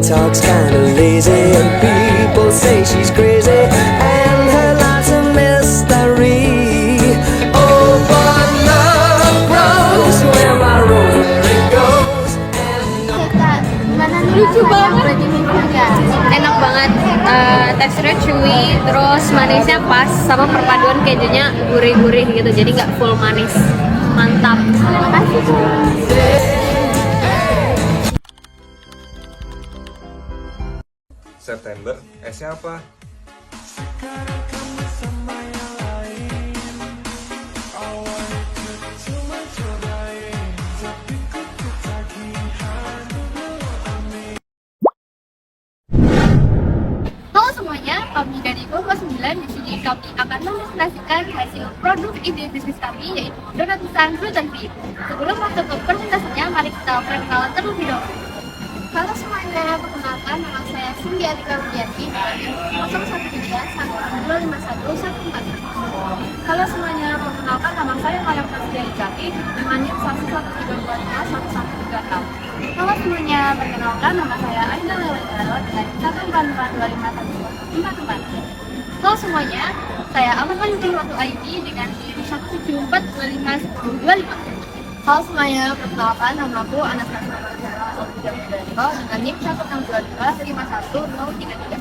Talks kinda lazy and people say she's crazy and her life's a mystery. Oh, but love grows where my rosary goes. Lucu banget. Enak banget, teksturnya chewy, terus manisnya pas, sama perpaduan kejunya gurih-gurih gitu, jadi nggak full manis. Mantap. Terima kasih. September, esnya apa? Halo semuanya, kami dari Kelompok 9. Di sini kami akan mempresentasikan hasil produk ide bisnis kami, yaitu donat pisang gluten free. Sebelum masuk ke presentasinya, mari kita perkenalan terlebih dahulu. Halo semuanya, perkenalkan nama saya Cindy Atika Widiati dari 013-15251-141. Halo semuanya, perkenalkan nama saya Maya Prasidya Ijati dengan NIM 113251136. Halo semuanya, perkenalkan nama saya Aina Lewendaro dengan 144251444. Halo semuanya, saya Ahmad Watu ID dengan NIM 174251025. Halo semuanya, perkenalkan nama aku Anastasia dengan NIM 162251033.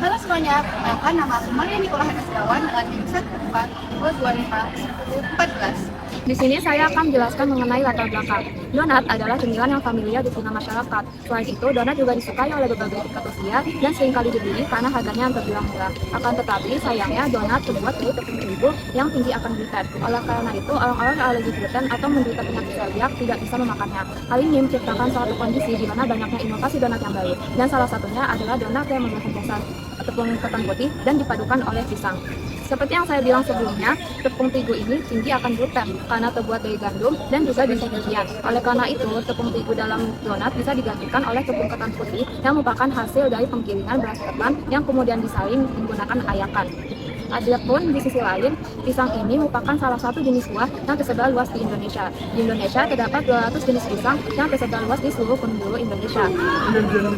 Halo semuanya, perkenalkan nama aku Maria Nikola Hendrawan dengan NIM 142251014. Di sini saya akan menjelaskan mengenai latar belakang. Donat adalah cemilan yang familiar di tengah masyarakat. Selain itu, donat juga disukai oleh berbagai tingkat usia dan seringkali dibeli karena harganya yang terbilang murah. Akan tetapi, sayangnya donat terbuat dari tepung terigu yang tinggi akan gluten. Oleh karena itu, orang-orang yang alergi gluten atau menderita penyakit celiak tidak bisa memakannya. Hal ini menciptakan suatu kondisi di mana banyaknya inovasi donat yang baru. Dan salah satunya adalah donat yang menggunakan dasar tepung ketan putih dan dipadukan oleh pisang. Seperti yang saya bilang sebelumnya, tepung terigu ini tinggi akan gluten karena terbuat dari gandum dan juga biji-bijian. Oleh karena itu, tepung terigu dalam donat bisa digantikan oleh tepung ketan putih yang merupakan hasil dari penggilingan beras ketan yang kemudian disaring menggunakan ayakan. Adapun di sisi lain, pisang ini merupakan salah satu jenis buah yang tersebar luas di Indonesia. Di Indonesia terdapat 200 jenis pisang yang tersebar luas di seluruh penjuru Indonesia.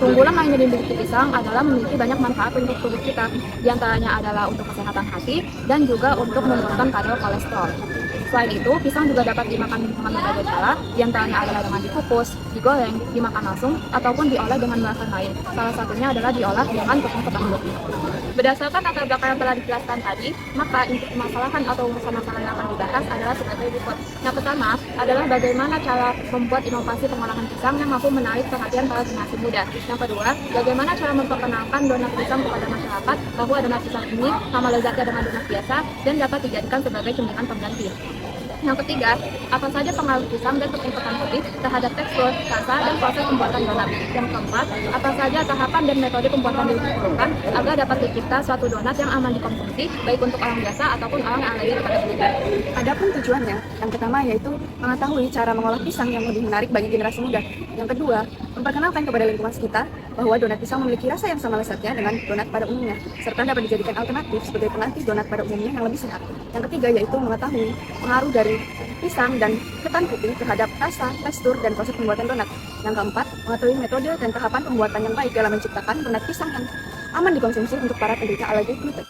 Keunggulan lain yang dimiliki pisang adalah memiliki banyak manfaat untuk tubuh kita. Di antaranya adalah untuk kesehatan hati dan juga untuk menurunkan kadar kolesterol. Selain itu, pisang juga dapat dimakan dengan berbagai cara, di antaranya adalah dengan dikukus, digoreng, dimakan langsung, ataupun diolah dengan bahan lain. Salah satunya adalah diolah dengan tepung ketan putih. Berdasarkan latar belakang yang telah dijelaskan tadi, maka inti permasalahan atau masalah yang akan dibahas adalah sebagai berikut. Yang pertama adalah bagaimana cara membuat inovasi pengolahan pisang yang mampu menarik perhatian para generasi muda. Yang kedua, bagaimana cara memperkenalkan donat pisang kepada masyarakat bahwa donat pisang ini sama lezatnya dengan donat biasa dan dapat dijadikan sebagai cemilan pengganti. Yang ketiga, apa saja pengaruh pisang dan tepung ketan putih terhadap tekstur, rasa, dan proses pembuatan donat. Yang keempat, apa saja tahapan dan metode pembuatan diperlukan agar dapat tercipta suatu donat yang aman dikonsumsi, baik untuk orang biasa ataupun orang yang alergi kepada gluten. Adapun tujuannya, yang pertama yaitu mengetahui cara mengolah pisang yang lebih menarik bagi generasi muda. Yang kedua, memperkenalkan kepada lingkungan sekitar bahwa donat pisang memiliki rasa yang sama lezatnya dengan donat pada umumnya, serta dapat dijadikan alternatif sebagai pengganti donat pada umumnya yang lebih sehat. Yang ketiga yaitu mengetahui pengaruh dari pisang dan ketan putih terhadap rasa, tekstur, dan proses pembuatan donat. Yang keempat, mengetahui metode dan tahapan pembuatan yang baik dalam menciptakan donat pisang yang aman dikonsumsi untuk para penderita alergi gluten.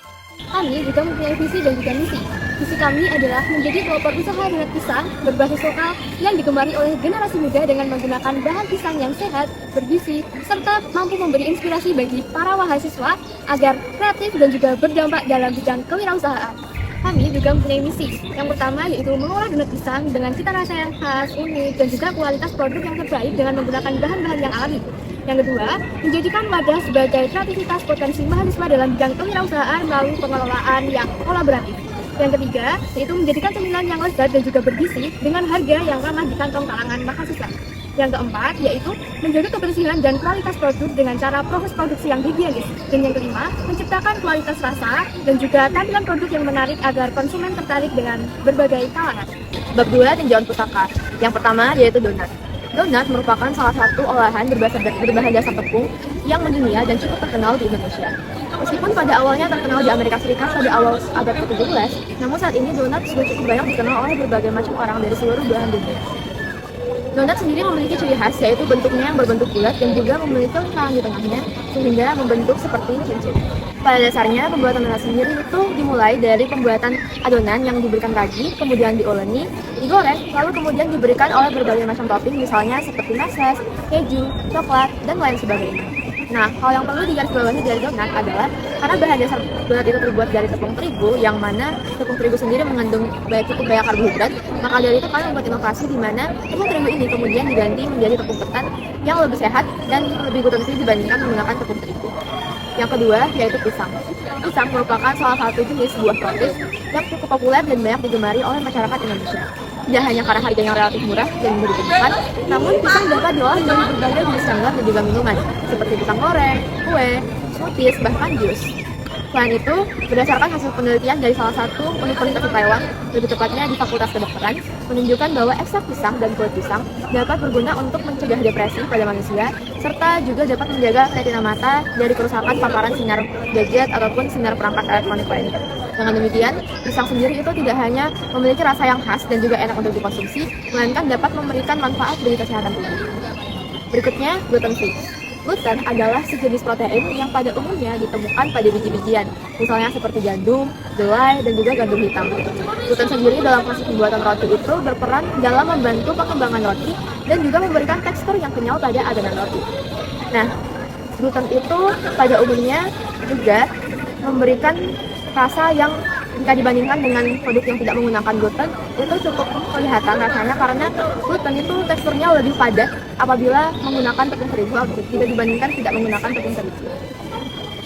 Kami juga mempunyai visi dan juga misi. Visi kami adalah menjadi pelopor usaha donat pisang berbasis lokal yang digemari oleh generasi muda dengan menggunakan bahan pisang yang sehat, bergizi, serta mampu memberi inspirasi bagi para mahasiswa agar kreatif dan juga berdampak dalam bidang kewirausahaan. Kami juga mempunyai misi. Yang pertama yaitu mengolah donat pisang dengan cita rasa yang khas, unik, dan juga kualitas produk yang terbaik dengan menggunakan bahan-bahan yang alami. Yang kedua, menjadikan wadah sebagai kreativitas potensi mahasiswa dalam bidang kewirausahaan melalui pengelolaan yang kolaboratif. Yang ketiga, yaitu menjadikan cemilan yang lezat dan juga bergizi dengan harga yang ramah di kantong kalangan mahasiswa. Yang keempat, yaitu menjaga kebersihan dan kualitas produk dengan cara proses produksi yang higienis. Dan yang kelima, menciptakan kualitas rasa dan juga tampilan produk yang menarik agar konsumen tertarik dengan berbagai kalangan. Bab 2, tinjauan pustaka. Yang pertama, yaitu donat. Donat merupakan salah satu olahan berbahan dasar tepung yang mendunia dan cukup terkenal di Indonesia. Meskipun pada awalnya terkenal di Amerika Serikat pada awal abad ke-17, namun saat ini donat sudah cukup banyak dikenal oleh berbagai macam orang dari seluruh belahan dunia. Donat sendiri memiliki ciri khas, yaitu bentuknya yang berbentuk bulat dan juga memiliki lingkaran di tengahnya sehingga membentuk seperti cincin. Pada dasarnya, pembuatan donat sendiri itu dimulai dari pembuatan adonan yang diberikan ragi, kemudian diuleni, digoreng, lalu kemudian diberikan oleh berbagai macam topping, misalnya seperti meses, keju, coklat, dan lain sebagainya. Nah, hal yang perlu digarisbawahi dari donat adalah karena bahan dasar donat itu terbuat dari tepung terigu, yang mana tepung terigu sendiri mengandung cukup banyak karbohidrat, maka dari itu kami membuat inovasi di mana tepung terigu ini kemudian diganti menjadi tepung ketan yang lebih sehat dan lebih gluten free dibandingkan menggunakan tepung terigu. Yang kedua, yaitu pisang. Pisang merupakan salah satu jenis buah tropis yang cukup populer dan banyak digemari oleh masyarakat Indonesia. Tidak hanya karena harganya relatif murah dan mudah ditemukan, namun pisang dapat diolah menjadi berbagai jenis camilan dan juga minuman, seperti pisang goreng, kue, smoothies, bahkan jus. Selain itu, berdasarkan hasil penelitian dari salah satu universitas di Taiwan, lebih tepatnya di Fakultas Kedokteran, menunjukkan bahwa ekstrak pisang dan kulit pisang dapat berguna untuk mencegah depresi pada manusia, serta juga dapat menjaga retina mata dari kerusakan paparan sinar gadget ataupun sinar perangkat elektronik lainnya. Dengan demikian, pisang sendiri itu tidak hanya memiliki rasa yang khas dan juga enak untuk dikonsumsi, melainkan dapat memberikan manfaat bagi kesehatan tubuh. Berikutnya, gluten free. Gluten adalah sejenis protein yang pada umumnya ditemukan pada biji-bijian, misalnya seperti gandum, jelai, dan juga gandum hitam. Gluten sendiri dalam proses pembuatan roti itu berperan dalam membantu perkembangan roti dan juga memberikan tekstur yang kenyal pada adonan roti. Nah, gluten itu pada umumnya juga memberikan rasa yang jika dibandingkan dengan produk yang tidak menggunakan gluten itu cukup kelihatan rasanya karena gluten itu teksturnya lebih padat apabila menggunakan tepung terigu jika dibandingkan tidak menggunakan tepung terigu.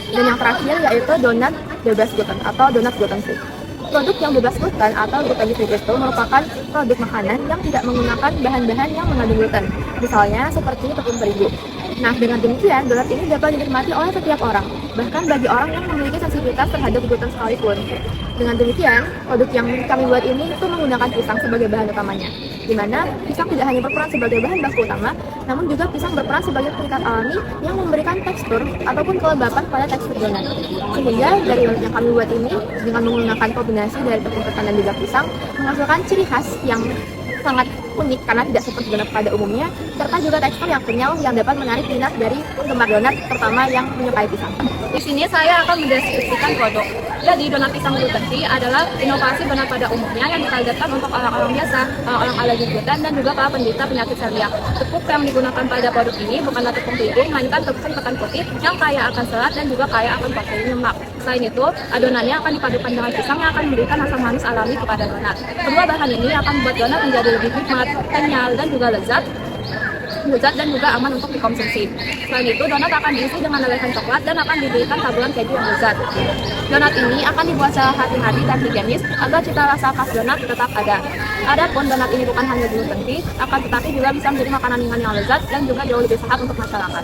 Dan yang terakhir yaitu donat bebas gluten atau donat gluten free. Produk yang bebas gluten atau gluten free itu merupakan produk makanan yang tidak menggunakan bahan-bahan yang mengandung gluten, misalnya seperti tepung terigu. Nah, dengan demikian, donat ini dapat dinikmati oleh setiap orang, bahkan bagi orang yang memiliki sensitivitas terhadap gluten sekalipun. Dengan demikian, produk yang kami buat ini itu menggunakan pisang sebagai bahan utamanya, di mana pisang tidak hanya berperan sebagai bahan baku utama, namun juga pisang berperan sebagai pengikat alami yang memberikan tekstur ataupun kelembapan pada tekstur donat. Sehingga dari donat yang kami buat ini, dengan menggunakan kombinasi dari tepung ketan dan juga pisang, menghasilkan ciri khas yang sangat unik karena tidak seperti donat pada umumnya, serta juga tekstur yang kenyal yang dapat menarik minat dari penggemar donat, terutama yang menyukai pisang. Di sini saya akan mendeskripsikan produk. Jadi donat pisang gluten free adalah inovasi donat pada umumnya yang ditargetkan untuk orang-orang biasa, orang alergi gluten dan juga para penderita penyakit celiak. Tepung yang digunakan pada produk ini bukanlah tepung terigu, melainkan tepung ketan putih yang kaya akan serat dan juga kaya akan protein lemak. Selain itu, adonannya akan dipadukan dengan pisang yang akan memberikan rasa manis alami kepada donat. Kedua bahan ini akan membuat donat menjadi lebih nikmat, kenyal, dan juga lezat dan juga aman untuk dikonsumsi. Selain itu, donat akan diisi dengan lelehan coklat dan akan diberikan taburan keju yang lezat. Donat ini akan dibuat secara hati-hati dan higienis agar cita rasa khas donat tetap ada. Adapun donat ini bukan hanya gluten free, akan tetapi juga bisa menjadi makanan ringan yang lezat dan juga jauh lebih sehat untuk masyarakat.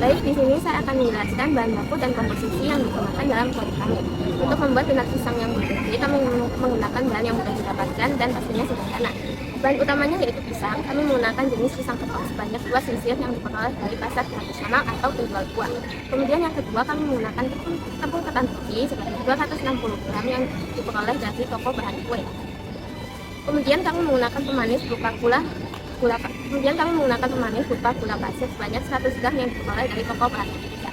Baik, di sini saya akan menjelaskan bahan baku dan komposisi yang digunakan dalam produk kami. Untuk membuat donat pisang yang gluten free, kami menggunakan bahan yang mudah didapatkan dan pastinya sederhana. Bahan utamanya yaitu pisang. Kami menggunakan jenis pisang kepang sebanyak 2 sisir yang diperoleh dari pasar tradisional atau penjual buah. Kemudian yang kedua, kami menggunakan tepung ketan putih sebanyak 260 gram yang diperoleh dari toko bahan kue. Kemudian kami menggunakan pemanis berupa gula pasir sebanyak 100 gram yang diperoleh dari toko bahan kue.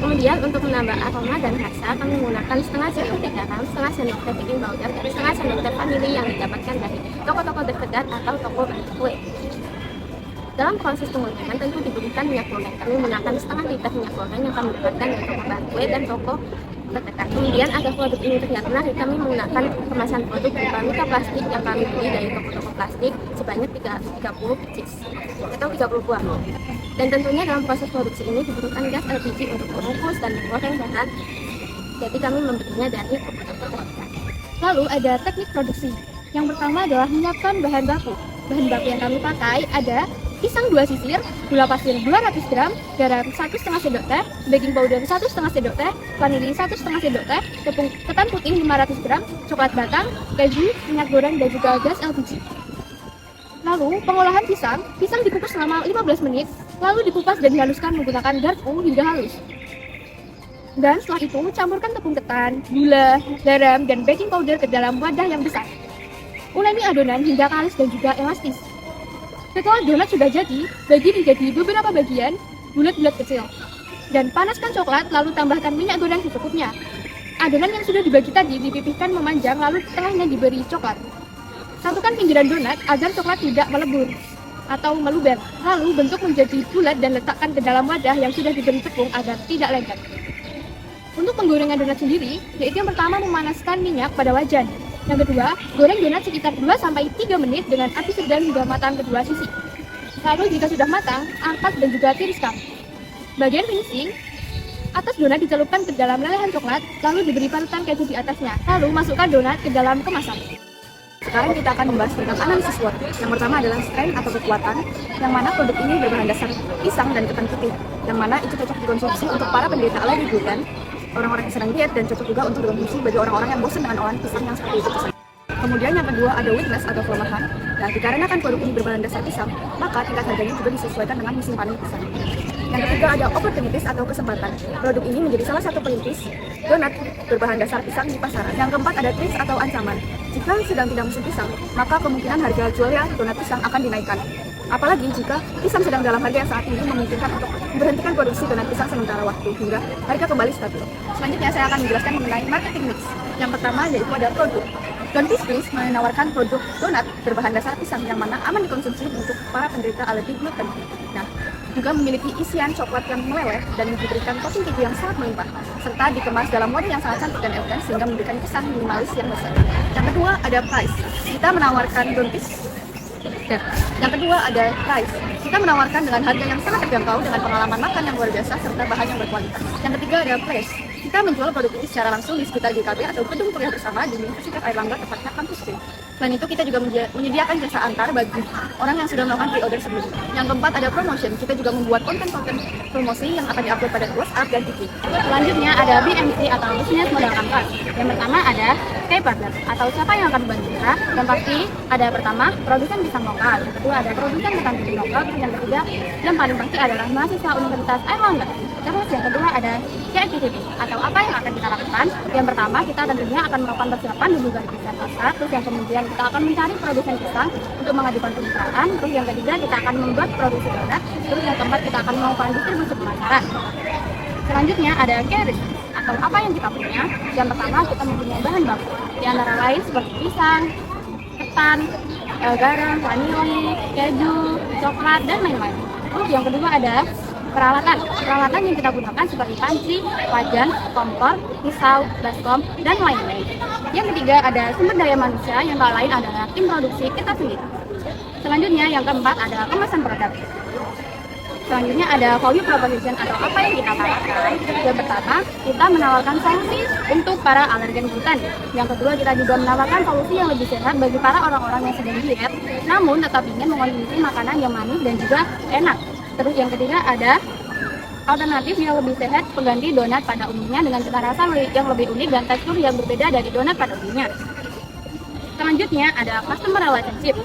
Kemudian untuk menambah aroma dan rasa, kami menggunakan setengah sendok teh garam, setengah sendok teh baking powder, dan setengah sendok teh vanili yang didapatkan dari toko-toko terdekat atau toko bantu kue. Dalam proses penggorengan tentu diberikan minyak goreng. Kami menggunakan setengah liter minyak goreng yang kami dapatkan dari toko bantu kue dan toko terdekat. Kemudian agar produk ini terlihat menarik, kami menggunakan kemasan produk berupa mika plastik yang kami beli dari toko-toko plastik sebanyak 30 pieces atau 30 buah. Dan tentunya dalam proses produksi ini dibutuhkan gas LPG untuk mengukus dan menggoreng bahan. Jadi kami membelinya dari toko-toko terdekat. Lalu ada teknik produksi. Yang pertama adalah menyiapkan bahan baku. Bahan baku yang kami pakai ada pisang 2 sisir, gula pasir 200 gram, garam 1,5 sendok teh, baking powder 1,5 sendok teh, vanili 1,5 sendok teh, tepung ketan putih 500 gram, coklat batang, keju, minyak goreng, dan juga gas LPG. Lalu pengolahan pisang dikukus selama 15 menit, lalu dikupas dan dihaluskan menggunakan garpu hingga halus. Dan setelah itu campurkan tepung ketan, gula, garam, dan baking powder ke dalam wadah yang besar. Uleni adonan hingga kalis dan juga elastis. Setelah donat sudah jadi, bagi menjadi beberapa bagian bulat-bulat kecil. Dan panaskan coklat, lalu tambahkan minyak goreng secukupnya. Adonan yang sudah dibagi tadi dipipihkan memanjang, lalu tengahnya diberi coklat. Satukan pinggiran donat agar coklat tidak melebur atau meluber. Lalu bentuk menjadi bulat dan letakkan ke dalam wadah yang sudah diberi tepung agar tidak lengket. Untuk penggorengan donat sendiri, yaitu yang pertama memanaskan minyak pada wajan. Yang kedua, goreng donat sekitar 2-3 menit dengan api sedang hingga matang kedua sisi. Lalu jika sudah matang, angkat dan juga tiriskan. Bagian finishing, atas donat dicelupkan ke dalam lelehan coklat, lalu diberi parutan keju di atasnya. Lalu masukkan donat ke dalam kemasan. Sekarang kita akan membahas tentang analisis SWOT. Yang pertama adalah strength atau kekuatan, yang mana produk ini berbahan dasar pisang dan ketan putih, yang mana itu cocok dikonsumsi untuk para penderita alergi gluten, orang-orang yang sedang diet, dan cocok juga untuk dikonsumsi bagi orang-orang yang bosan dengan olahan pisang yang seperti itu. Kemudian yang kedua ada weakness atau kelemahan. Nah, dikarenakan produk ini berbahan dasar pisang, maka tingkat harganya juga disesuaikan dengan musim panen pisang. Yang ketiga ada opportunities atau kesempatan. Produk ini menjadi salah satu perintis donat berbahan dasar pisang di pasaran. Yang keempat ada threats atau ancaman. Jika sedang tidak musim pisang, maka kemungkinan harga jualnya donat pisang akan dinaikkan. Apalagi jika pisang sedang dalam harga yang saat ini memungkinkan untuk memberhentikan produksi donat pisang sementara waktu hingga harga kembali stabil. Selanjutnya saya akan menjelaskan mengenai marketing mix. Yang pertama yaitu ada produk. Don Biscuits menawarkan produk donat berbahan dasar pisang yang mana aman dikonsumsi untuk para penderita alergi gluten. Nah, juga memiliki isian coklat yang meleleh dan diberikan topping keju yang sangat melimpah, serta dikemas dalam wadah yang sangat cantik dan elegan sehingga memberikan kesan minimalis yang besar. Yang kedua ada price. Kita menawarkan Don Biscuits. Yang kedua ada price. Kita menawarkan dengan harga yang sangat terjangkau dengan pengalaman makan yang luar biasa serta bahan yang berkualitas. Yang ketiga ada place. Kita menjual produk ini secara langsung di sekitar GKB atau gedung kuliah bersama di Universitas Airlangga tepatnya kampus C. Selain itu kita juga menyediakan jasa antar bagi orang yang sudah melakukan pre-order sebelumnya. Yang keempat ada promotion. Kita juga membuat konten-konten promosi yang akan diupload pada WhatsApp dan TV. Selanjutnya ada BMC atau Business Model Compass. Yang pertama ada K-Partner atau siapa yang akan membantu kita. Yang pasti ada pertama produsen pisang lokal. Yang kedua ada produsen ketan putih lokal. Yang ketiga dan paling pasti adalah mahasiswa Universitas Airlangga. Terus yang kedua ada KFTV atau apa yang akan kita lakukan. Yang pertama kita tentunya akan melakukan persiapan dan juga riset pasar. Terus yang kemudian kita akan mencari produsen pisang untuk mengajukan kemitraan. Terus yang ketiga kita akan membuat produksi donat. Terus yang keempat kita akan melakukan distribusi pemasaran. Selanjutnya ada carry atau apa yang kita punya. Yang pertama kita mempunyai bahan baku di antara lain seperti pisang, ketan, garam, vanili, keju, coklat, dan lain-lain. Terus yang kedua ada peralatan yang kita gunakan seperti panci, wajan, kompor, pisau, baskom, dan lain-lain. Yang ketiga ada sumber daya manusia yang tak lain adalah tim produksi kita sendiri. Selanjutnya yang keempat ada kemasan produk. Selanjutnya ada value proposition atau apa yang kita tawarkan. Yang pertama kita menawarkan solusi untuk para alergen gluten. Yang kedua kita juga menawarkan solusi yang lebih sehat bagi para orang-orang yang sedang diet, namun tetap ingin mengonsumsi makanan yang manis dan juga enak. Terus yang ketiga ada alternatif yang lebih sehat pengganti donat pada umumnya dengan cita rasa yang lebih unik dan tekstur yang berbeda dari donat pada umumnya. Selanjutnya ada customer relationship,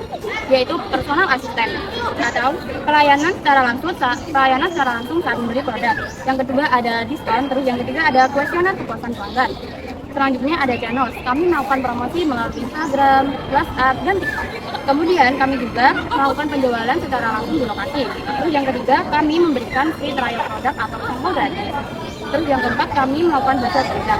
yaitu personal assistant atau pelayanan secara langsung saat membeli produk. Yang kedua ada diskon, terus yang ketiga ada kuesioner kepuasan pelanggan. Selanjutnya ada channel, kami melakukan promosi melalui Instagram, WhatsApp, dan TikTok. Kemudian kami juga melakukan penjualan secara langsung di lokasi. Terus yang ketiga kami memberikan free trial produk atau sampel gratis. Terus yang keempat, kami melakukan belajar produk.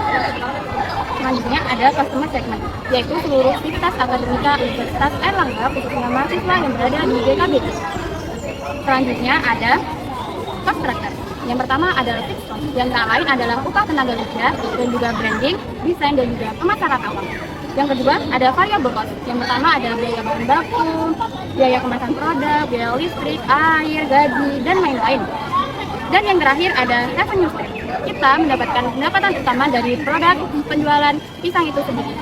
Selanjutnya ada customer segment, yaitu seluruh sivitas akademika Universitas Airlangga khususnya mahasiswa yang berada di GKBT. Selanjutnya ada cost structure. Yang pertama adalah fixed cost, yang tak lain adalah upah tenaga kerja dan juga branding, desain dan juga pemasaran awal. Yang kedua ada variable cost. Yang pertama ada biaya bahan baku, biaya kemasan produk, biaya listrik, air, gaji, dan lain-lain. Dan yang terakhir ada revenue stream. Kita mendapatkan pendapatan utama dari produk penjualan pisang itu sendiri.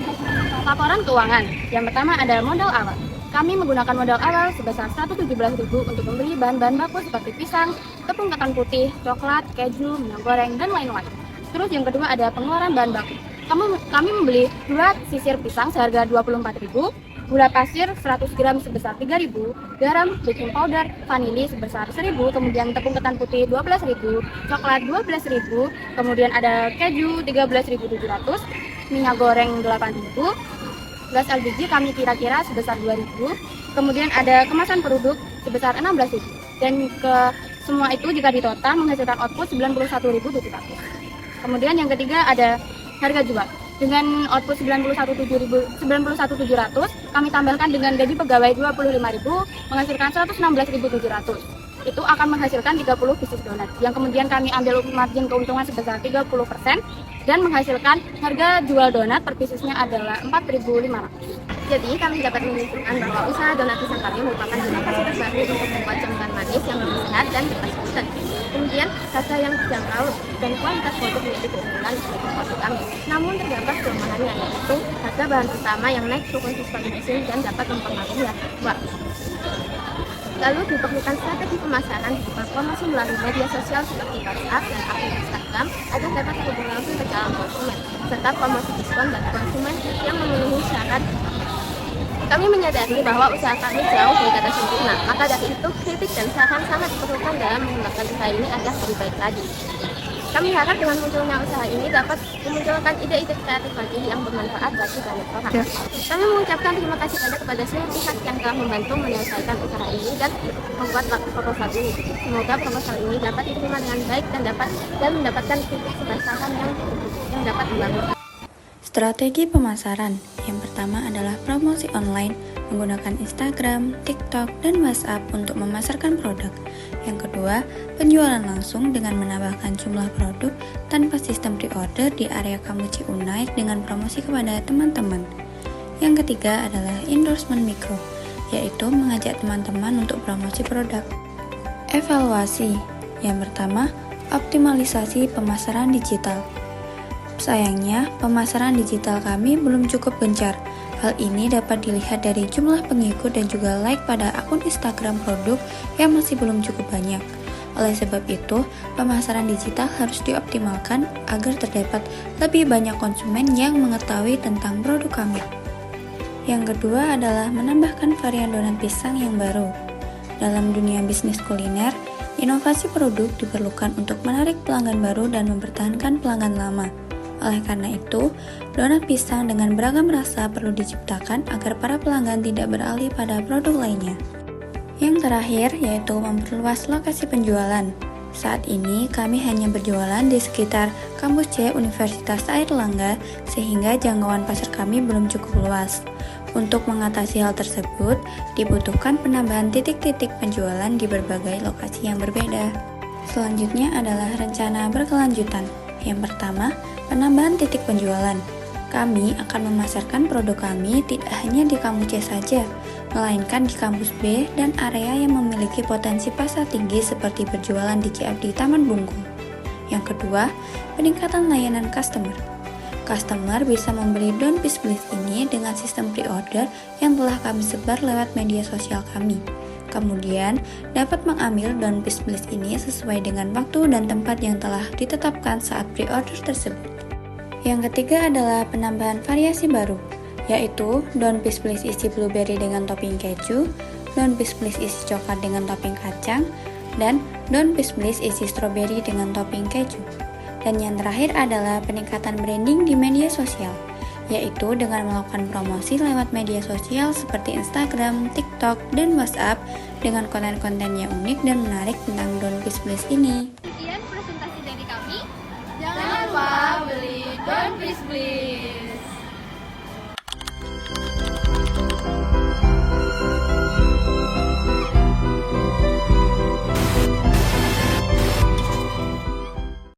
Laporan keuangan. Yang pertama ada modal awal. Kami menggunakan modal awal sebesar 117.000 untuk membeli bahan-bahan baku seperti pisang, tepung ketan putih, coklat, keju, minyak goreng, dan lain-lain. Terus yang kedua ada pengeluaran bahan baku. Kami membeli 2 sisir pisang seharga 24.000, gula pasir 100 gram sebesar 3.000, garam, baking powder, vanili sebesar 1.000, kemudian tepung ketan putih 12.000, coklat 12.000, kemudian ada keju 13.700, minyak goreng 8.000, gas LPG kami kira-kira sebesar 2.000, kemudian ada kemasan produk sebesar 16.000, dan ke semua itu jika ditotal menghasilkan output 91.700. Kemudian yang ketiga ada harga jual. Dengan output 91.700, kami tambahkan dengan gaji pegawai 25.000, menghasilkan 116.700. Itu akan menghasilkan 30 bisnis donat, yang kemudian kami ambil margin keuntungan sebesar 30% dan menghasilkan harga jual donat per bisnisnya adalah 4.500. Jadi kami dapat menyimpulkan bahwa usaha donat pisang kami merupakan inovasi terbaru untuk membuat camilan manis yang lebih sehat dan bebas gluten. Kemudian harga yang terjangkau dan kualitas produk menjadi keunggulan untuk produk kami. Namun terdapat kelemahannya, yaitu harga bahan utama yang naik cukup konsisten dan dapat mempengaruhi harga jual. Lalu diperlukan strategi pemasaran berupa promosi melalui media sosial seperti WhatsApp dan akun Instagram agar dapat terhubung langsung ke calon konsumen, serta promosi diskon bagi konsumen yang memenuhi syarat. Kami menyadari bahwa usaha kami jauh dari kata sempurna, maka dari itu kritik dan saran sangat diperlukan dalam mengembangkan usaha ini agar lebih baik lagi. Kami harap dengan munculnya usaha ini dapat memunculkan ide-ide kreatif lagi yang bermanfaat bagi banyak orang. Kami mengucapkan terima kasih kepada seluruh pihak yang telah membantu menyelesaikan usaha ini dan membuat proposal ini. Semoga proposal ini dapat diterima dengan baik dan mendapatkan kritik serta saran yang dapat membangun. Strategi pemasaran. Yang pertama adalah promosi online menggunakan Instagram, TikTok, dan WhatsApp untuk memasarkan produk. Yang kedua, penjualan langsung dengan menambahkan jumlah produk tanpa sistem pre-order di area Kamuci Unair dengan promosi kepada teman-teman. Yang ketiga adalah endorsement mikro, yaitu mengajak teman-teman untuk promosi produk. Evaluasi. Yang pertama, optimalisasi pemasaran digital. Sayangnya, pemasaran digital kami belum cukup gencar. Hal ini dapat dilihat dari jumlah pengikut dan juga like pada akun Instagram produk yang masih belum cukup banyak. Oleh sebab itu, pemasaran digital harus dioptimalkan agar terdapat lebih banyak konsumen yang mengetahui tentang produk kami. Yang kedua adalah menambahkan varian donat pisang yang baru. Dalam dunia bisnis kuliner, inovasi produk diperlukan untuk menarik pelanggan baru dan mempertahankan pelanggan lama. Oleh karena itu, donat pisang dengan beragam rasa perlu diciptakan agar para pelanggan tidak beralih pada produk lainnya. Yang terakhir yaitu memperluas lokasi penjualan. Saat ini kami hanya berjualan di sekitar kampus C Universitas Airlangga sehingga jangkauan pasar kami belum cukup luas. Untuk mengatasi hal tersebut, dibutuhkan penambahan titik-titik penjualan di berbagai lokasi yang berbeda. Selanjutnya adalah rencana berkelanjutan. Yang pertama, penambahan titik penjualan. Kami akan memasarkan produk kami tidak hanya di kampus C saja, melainkan di kampus B dan area yang memiliki potensi pasar tinggi seperti berjualan di CFD Taman Bungkul. Yang kedua, peningkatan layanan customer. Customer bisa membeli Don't Please Please ini dengan sistem pre-order yang telah kami sebar lewat media sosial kami. Kemudian, dapat mengambil Don't Please Please ini sesuai dengan waktu dan tempat yang telah ditetapkan saat pre-order tersebut. Yang ketiga adalah penambahan variasi baru, yaitu Don't Please Please isi blueberry dengan topping keju, Don't Please Please isi coklat dengan topping kacang, dan Don't Please Please isi strawberry dengan topping keju. Dan yang terakhir adalah peningkatan branding di media sosial, yaitu dengan melakukan promosi lewat media sosial seperti Instagram, TikTok, dan WhatsApp dengan konten-konten yang unik dan menarik tentang Don't Please Please ini. Sekian presentasi dari kami. Don't please please.